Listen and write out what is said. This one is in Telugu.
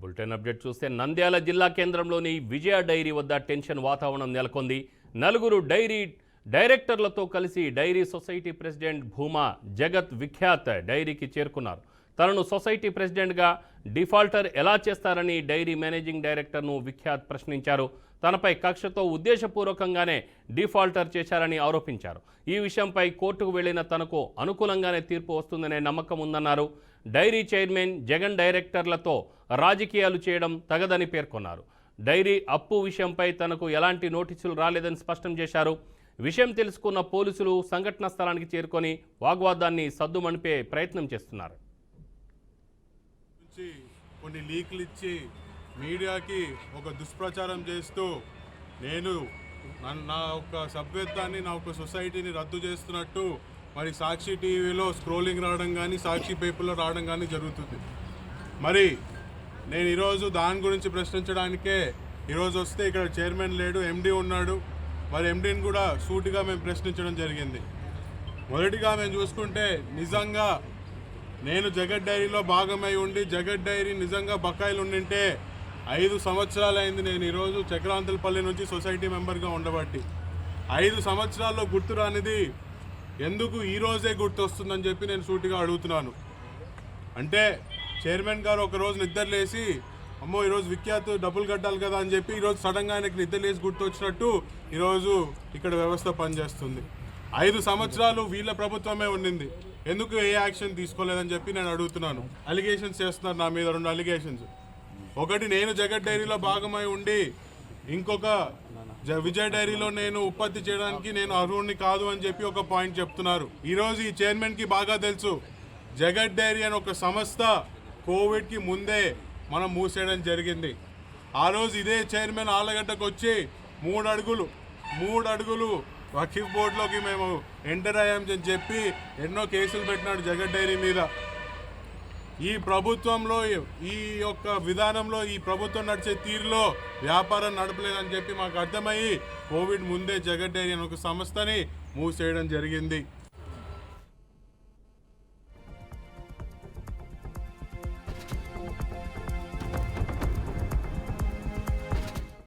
బులెటిన్ అప్డేట్ చూస్తే నంద్యాల జిల్లా కేంద్రంలోని విజయ డైరీ వద్ద టెన్షన్ వాతావరణం నెలకొంది. నలుగురు డైరీ డైరెక్టర్లతో కలిసి డైరీ సొసైటీ ప్రెసిడెంట్ భూమా జగత్ విఖ్యాత్ డైరీకి చేరుకున్నారు. తనను సొసైటీ ప్రెసిడెంట్గా డిఫాల్టర్ ఎలా చేస్తారని డైరీ మేనేజింగ్ డైరెక్టర్ను విఖ్యాత్ ప్రశ్నించారు. తనపై కక్షతో ఉద్దేశపూర్వకంగానే డిఫాల్టర్ చేశారని ఆరోపించారు. ఈ విషయంపై కోర్టుకు వెళ్లిన తనకు అనుకూలంగానే తీర్పు వస్తుందనే నమ్మకం ఉందన్నారు. డైరీ చైర్మన్ జగన్ డైరెక్టర్లతో రాజకీయాలు చేయడం తగదని పేర్కొన్నారు. డైరీ అప్పు విషయంపై తనకు ఎలాంటి నోటీసులు రాలేదని స్పష్టం చేశారు. విషయం తెలుసుకున్న పోలీసులు సంఘటనా స్థలానికి చేరుకొని వాగ్వాదాన్ని సద్దుమణిపే ప్రయత్నం చేస్తున్నారు. కొన్ని లీక్లు ఇచ్చి మీడియాకి ఒక దుష్ప్రచారం చేస్తూ నేను నా ఒక సభ్యత్వాన్ని నా ఒక సొసైటీని రద్దు చేస్తున్నట్టు మరి సాక్షి టీవీలో స్క్రోలింగ్ రావడం కానీ సాక్షి పేపర్లో రావడం కానీ జరుగుతుంది. మరి నేను ఈరోజు దాని గురించి ప్రశ్నించడానికే ఈరోజు వస్తే ఇక్కడ చైర్మన్ లేడు, ఎండీ ఉన్నాడు. మరి ఎండీని కూడా సూటిగా మేము ప్రశ్నించడం జరిగింది. మొదటిగా మేము చూసుకుంటే నిజంగా నేను జగత్ డైరీలో భాగమై ఉండి జగత్ డైరీ నిజంగా బకాయిలు ఉండింటే 5 సంవత్సరాలు అయింది నేను ఈరోజు చక్రాంతలపల్లి నుంచి సొసైటీ మెంబర్గా ఉండబట్టి. 5 సంవత్సరాల్లో గుర్తు రానిది ఎందుకు ఈరోజే గుర్తు వస్తుందని చెప్పి నేను సూటిగా అడుగుతున్నాను. అంటే చైర్మన్ గారు ఒకరోజు నిద్రలేసి అమ్మో ఈరోజు విఖ్యాత్ డబ్బులు కట్టాలి కదా అని చెప్పి ఈరోజు సడన్గా ఆయనకి నిద్రలేసి గుర్తు వచ్చినట్టు ఈరోజు ఇక్కడ వ్యవస్థ పనిచేస్తుంది. 5 సంవత్సరాలు వీళ్ళ ప్రభుత్వమే ఉండింది, ఎందుకు ఏ యాక్షన్ తీసుకోలేదని చెప్పి నేను అడుగుతున్నాను. అలిగేషన్స్ చేస్తున్నారు నా మీద, 2 అలిగేషన్స్. ఒకటి, నేను జగత్ డైరీలో భాగమై ఉండి ఇంకొక విజయ్ డైరీలో నేను ఉత్పత్తి చేయడానికి నేను అర్హుడిని కాదు అని చెప్పి ఒక పాయింట్ చెప్తున్నారు. ఈరోజు ఈ చైర్మన్కి బాగా తెలుసు జగత్ డైరీ అని ఒక సంస్థ కోవిడ్కి ముందే మనం మూసేయడం జరిగింది. ఆ రోజు ఇదే చైర్మన్ ఆలగడ్డకు వచ్చి 3 అడుగులు వకీఫ్ బోర్డులోకి మేము ఎంటర్ అయ్యామని చెప్పి ఎన్నో కేసులు పెట్టినాడు జగత్ డైరీ మీద. ఈ ప్రభుత్వంలో ఈ యొక్క విధానంలో ఈ ప్రభుత్వం నడిచే తీరులో వ్యాపారం నడపలేదని చెప్పి మాకు అర్థమయ్యి కోవిడ్ ముందే జగత్ డైరీ అని ఒక సంస్థని మూసేయడం జరిగింది.